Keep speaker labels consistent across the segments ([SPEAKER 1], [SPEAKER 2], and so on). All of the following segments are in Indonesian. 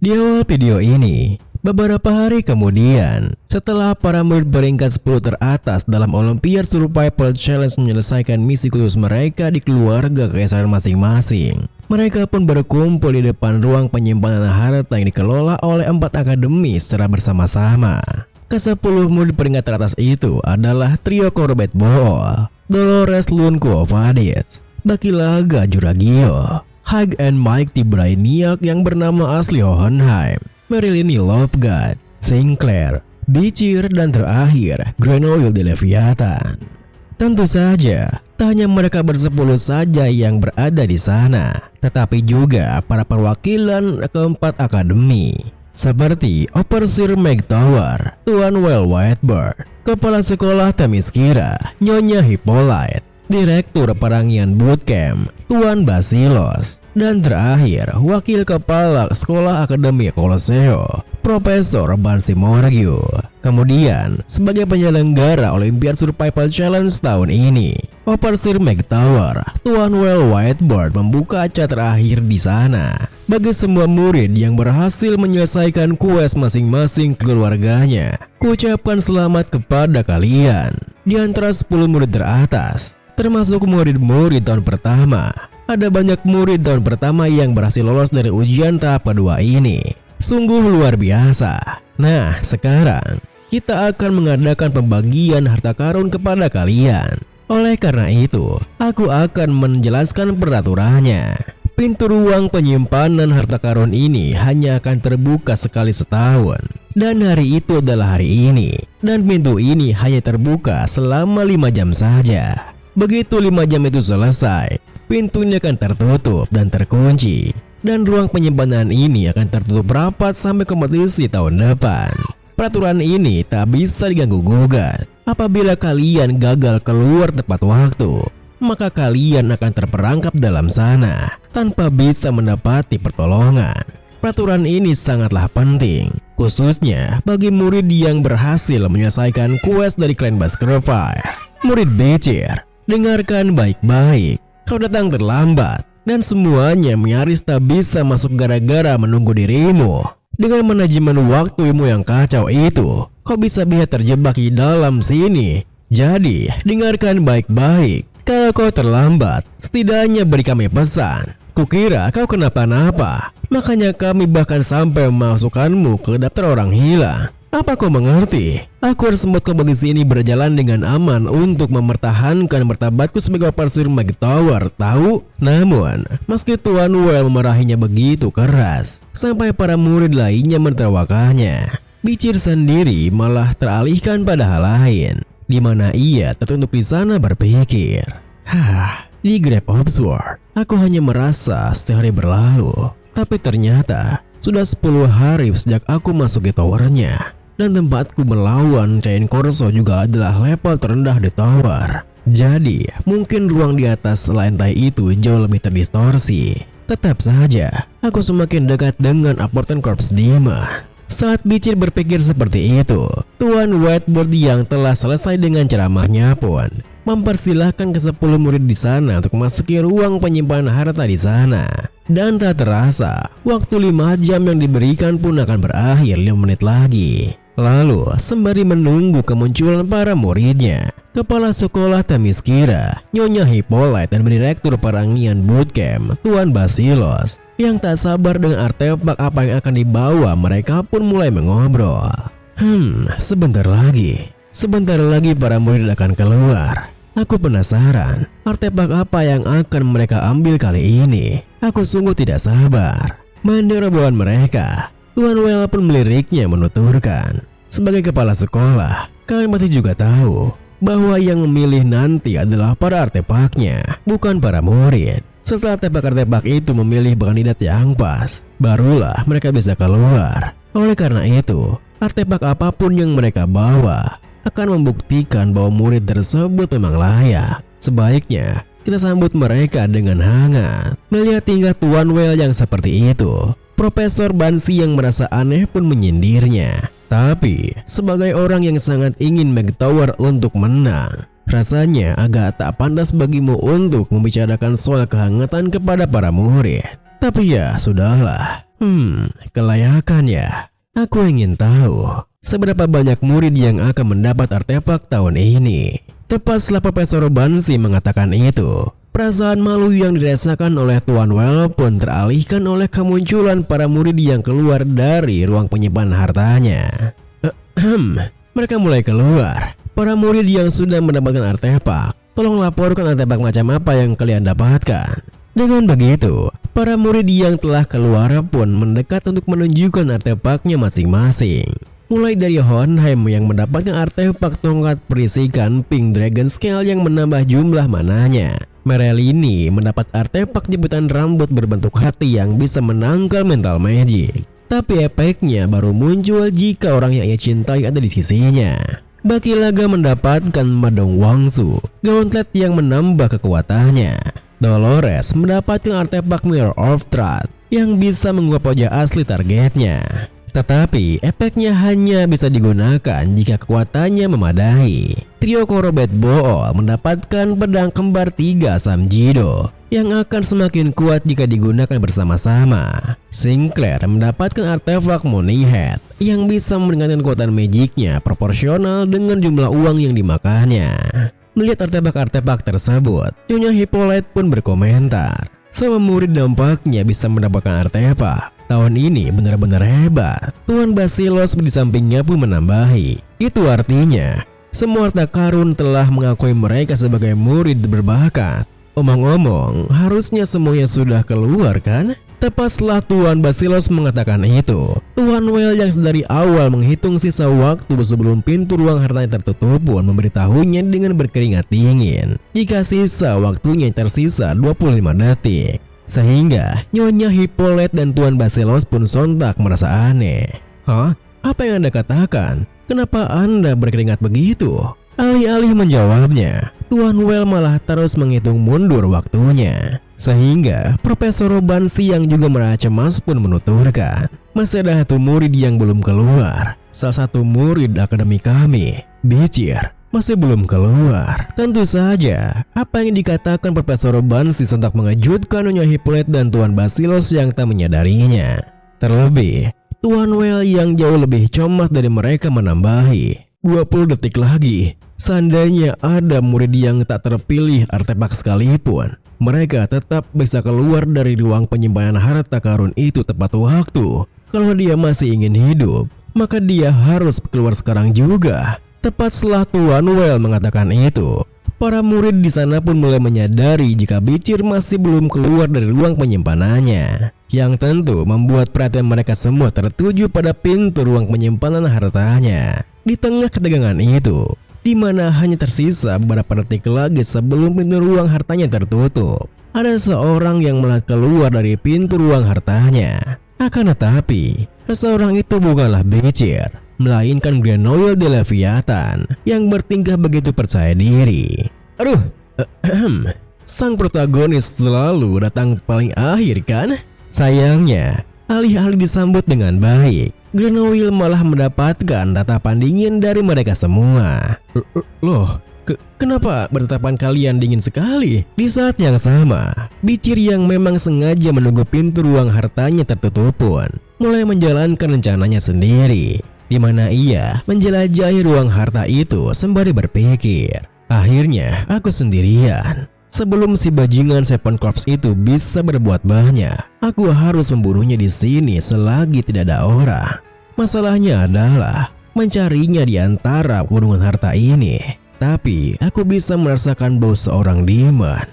[SPEAKER 1] Di awal video ini, beberapa hari kemudian, setelah para murid peringkat 10 teratas dalam Olympiad Survival Challenge menyelesaikan misi khusus mereka di keluarga kekaisaran masing-masing, mereka pun berkumpul di depan ruang penyimpanan harta yang dikelola oleh 4 akademi secara bersama-sama. Ke-10 murid peringkat teratas itu adalah trio Corbett Bowl, Dolores Lunko Vadis, Bakilaga Juragio, High and Mighty Brainiac yang bernama asli Hohenheim, Marilyn Lovegood, Sinclair, Bicir, dan terakhir Grenoil de Leviathan. Tentu saja, tak hanya mereka bersepuluh saja yang berada di sana, tetapi juga para perwakilan keempat akademi, seperti Overseer Meg Tower, Tuan Well Whitebird, Kepala Sekolah Themyscira, Nyonya Hippolyte, Direktur Perangian Bootcamp, Tuan Basilos, dan terakhir Wakil Kepala Sekolah Akademi Colosseo, Profesor Bansi Morgiu. Kemudian, sebagai penyelenggara Olympiad Survival Challenge tahun ini, Overseer Meg Tower, Tuan Well Whitebird membuka acara terakhir di sana bagi semua murid yang berhasil menyelesaikan quest masing-masing keluarganya. Kuucapkan selamat kepada kalian di antara 10 murid teratas, termasuk murid-murid tahun pertama. Ada banyak murid tahun pertama yang berhasil lolos dari ujian tahap kedua ini. Sungguh luar biasa. Nah, sekarang kita akan mengadakan pembagian harta karun kepada kalian. Oleh karena itu, aku akan menjelaskan peraturannya. Pintu ruang penyimpanan harta karun ini hanya akan terbuka sekali setahun, dan hari itu adalah hari ini. Dan pintu ini hanya terbuka selama 5 jam saja. Begitu 5 jam itu selesai, pintunya akan tertutup dan terkunci, dan ruang penyimpanan ini akan tertutup rapat sampai kompetisi tahun depan. Peraturan ini tak bisa diganggu-gugat. Apabila kalian gagal keluar tepat waktu, maka kalian akan terperangkap dalam sana tanpa bisa mendapati pertolongan. Peraturan ini sangatlah penting, khususnya bagi murid yang berhasil menyelesaikan quest dari klan Baskerville. Murid Bicir, dengarkan baik-baik. Kau datang terlambat, dan semuanya nyaris tak bisa masuk gara-gara menunggu dirimu. Dengan manajemen waktumu yang kacau itu, kau bisa terjebak di dalam sini. Jadi, dengarkan baik-baik. Kalau kau terlambat, setidaknya beri kami pesan. Kukira kau kenapa-napa, makanya kami bahkan sampai memasukkanmu ke daftar orang hilang. Apa kau mengerti? Aku harus membuat kompetisi ini berjalan dengan aman untuk mempertahankan martabatku sebagai Overseer Meg Tower, tahu? Namun, meski Tuan Well memarahinya begitu keras, sampai para murid lainnya menertawakannya, Bicir sendiri malah teralihkan pada hal lain, di mana ia tertunduk di sana berpikir, di Grave of Swords, aku hanya merasa sehari berlalu, tapi ternyata sudah 10 hari sejak aku masuk ke towernya. Dan tempatku melawan Chain Corso juga adalah level terendah di tower. Jadi, mungkin ruang di atas lantai itu jauh lebih terdistorsi. Tetap saja, aku semakin dekat dengan Aborton Corps Demon. Saat Bicir berpikir seperti itu, Tuan Whitebird yang telah selesai dengan ceramahnya pun mempersilahkan ke-10 murid di sana untuk memasuki ruang penyimpanan harta di sana. Dan tak terasa, waktu 5 jam yang diberikan pun akan berakhir 5 menit lagi. Lalu, sembari menunggu kemunculan para muridnya, Kepala Sekolah Themyscira, Nyonya Hippolyte, dan Direktur Perangian Bootcamp, Tuan Basilos, yang tak sabar dengan artefak apa yang akan dibawa, mereka pun mulai mengobrol. Sebentar lagi para murid akan keluar. Aku penasaran, artefak apa yang akan mereka ambil kali ini. Aku sungguh tidak sabar mendengar obrolan mereka. Tuan Well pun meliriknya menuturkan, sebagai kepala sekolah, kalian pasti juga tahu bahwa yang memilih nanti adalah para artefaknya, bukan para murid. Setelah artefak-artefak itu memilih kandidat yang pas, barulah mereka bisa keluar. Oleh karena itu, artefak apapun yang mereka bawa akan membuktikan bahwa murid tersebut memang layak. Sebaiknya kita sambut mereka dengan hangat. Melihat tingkah Tuan Well yang seperti itu, Profesor Bansi yang merasa aneh pun menyindirnya. Tapi, sebagai orang yang sangat ingin Meg Tower untuk menang, rasanya agak tak pantas bagimu untuk membicarakan soal kehangatan kepada para murid. Tapi ya, sudahlah. Kelayakan ya. Aku ingin tahu seberapa banyak murid yang akan mendapat artefak tahun ini. Tepat setelah Profesor Bansi mengatakan itu, perasaan malu yang dirasakan oleh Tuan Well pun teralihkan oleh kemunculan para murid yang keluar dari ruang penyimpanan hartanya. Mereka mulai keluar. Para murid yang sudah mendapatkan artefak, tolong laporkan artefak macam apa yang kalian dapatkan. Dengan begitu, para murid yang telah keluar pun mendekat untuk menunjukkan artefaknya masing-masing. Mulai dari Hohenheim yang mendapatkan artefak tongkat berisikan Pink Dragon Scale yang menambah jumlah mananya. Merelini mendapat artefak jepitan rambut berbentuk hati yang bisa menangkal mental magic. Tapi efeknya baru muncul jika orang yang ia cintai ada di sisinya. Bakilaga mendapatkan Madong Wangsu, gauntlet yang menambah kekuatannya. Dolores mendapatkan artefak Mirror of Truth yang bisa mengubah wajah asli targetnya. Tetapi efeknya hanya bisa digunakan jika kekuatannya memadai. Trio Korobet Bool mendapatkan pedang kembar 3 Samjido yang akan semakin kuat jika digunakan bersama-sama. Sinclair mendapatkan artefak Money Head yang bisa meningkatkan kekuatan magicnya proporsional dengan jumlah uang yang dimakannya. Melihat artefak-artefak tersebut, Nyonya Hippolyte pun berkomentar, semua murid dampaknya bisa mendapatkan artefak. Tahun ini benar-benar hebat. Tuan Basilos di sampingnya pun menambahi. Itu artinya, semua harta karun telah mengakui mereka sebagai murid berbakat. Omong-omong, harusnya semuanya sudah keluar kan? Tepat setelah Tuan Basilos mengatakan itu, Tuan Well yang dari awal menghitung sisa waktu sebelum pintu ruang hartanya tertutup pun memberitahunya dengan berkeringat dingin jika sisa waktunya tersisa 25 detik. Sehingga Nyonya Hippolyte dan Tuan Basilos pun sontak merasa aneh. Hah? Apa yang Anda katakan? Kenapa Anda berkeringat begitu? Alih-alih menjawabnya, Tuan Well malah terus menghitung mundur waktunya. Sehingga Profesor Bansi yang juga merasa cemas pun menuturkan, masih ada satu murid yang belum keluar. Salah satu murid akademi kami, Bicir, masih belum keluar. Tentu saja, apa yang dikatakan Profesor Bansi sontak mengejutkan Nyonya Hippolyte dan Tuan Basilos yang tak menyadarinya. Terlebih, Tuan Well yang jauh lebih cemas dari mereka menambahi, 20 detik lagi. Seandainya ada murid yang tak terpilih artefak sekalipun, mereka tetap bisa keluar dari ruang penyimpanan harta karun itu tepat waktu. Kalau dia masih ingin hidup, maka dia harus keluar sekarang juga. Tepat setelah Tuan Well mengatakan itu, para murid di sana pun mulai menyadari jika Bicir masih belum keluar dari ruang penyimpanannya, yang tentu membuat perhatian mereka semua tertuju pada pintu ruang penyimpanan hartanya. Di tengah ketegangan itu, di mana hanya tersisa beberapa detik lagi sebelum pintu ruang hartanya tertutup, ada seorang yang melihat keluar dari pintu ruang hartanya. Akan tetapi, seseorang itu bukanlah Bicir, melainkan Grenoille de Leviathan yang bertingkah begitu percaya diri. Sang protagonis selalu datang paling akhir kan? Sayangnya, alih-alih disambut dengan baik, Grenoille malah mendapatkan tatapan dingin dari mereka semua. Loh, kenapa bertatapan kalian dingin sekali? Di saat yang sama, Bicir yang memang sengaja menunggu pintu ruang hartanya tertutup pun mulai menjalankan rencananya sendiri, di mana ia menjelajahi ruang harta itu sembari berpikir, akhirnya aku sendirian. Sebelum si bajingan Seven Corps itu bisa berbuat banyak, aku harus membunuhnya di sini selagi tidak ada orang. Masalahnya adalah mencarinya di antara gunungan harta ini. Tapi aku bisa merasakan bau seorang demon.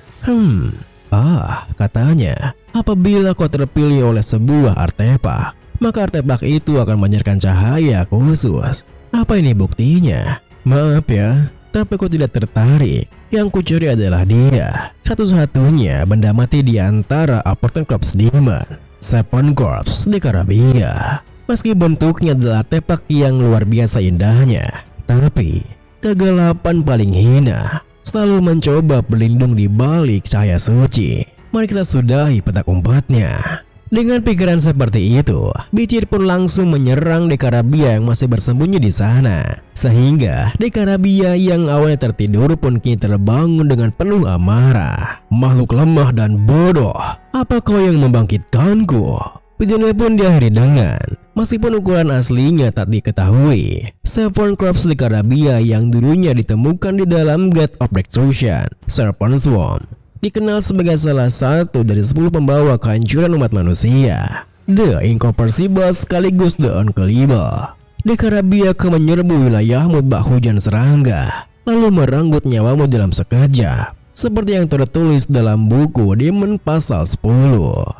[SPEAKER 1] Katanya apabila kau terpilih oleh sebuah artefak, maka artefak itu akan menyerkan cahaya khusus. Apa ini buktinya? Maaf ya, tapi aku tidak tertarik. Yang kucuri adalah dia, satu-satunya benda mati di antara Apporten Corps Demon, Seven Corps di Karabia. Meski bentuknya adalah artefak yang luar biasa indahnya, tapi kegelapan paling hina selalu mencoba berlindung di balik cahaya suci. Mari kita sudahi petak umpatnya. Dengan pikiran seperti itu, Bicir pun langsung menyerang Dekarabia yang masih bersembunyi di sana. Sehingga Dekarabia yang awalnya tertidur pun kini terbangun dengan penuh amarah. Makhluk lemah dan bodoh, apa kau yang membangkitkanku? Videonya pun diakhiri dengan meskipun ukuran aslinya tak diketahui, Serpent Corpse di Karabia yang dulunya ditemukan di dalam God of Destruction, Serpent Swarm dikenal sebagai salah satu dari 10 pembawa kehancuran umat manusia, The Incomparable sekaligus The Unkillable. Di Karabia akan menyerbu wilayahmu bak hujan serangga, lalu merenggut nyawamu dalam sekejap, seperti yang tertulis dalam buku Demon pasal 10.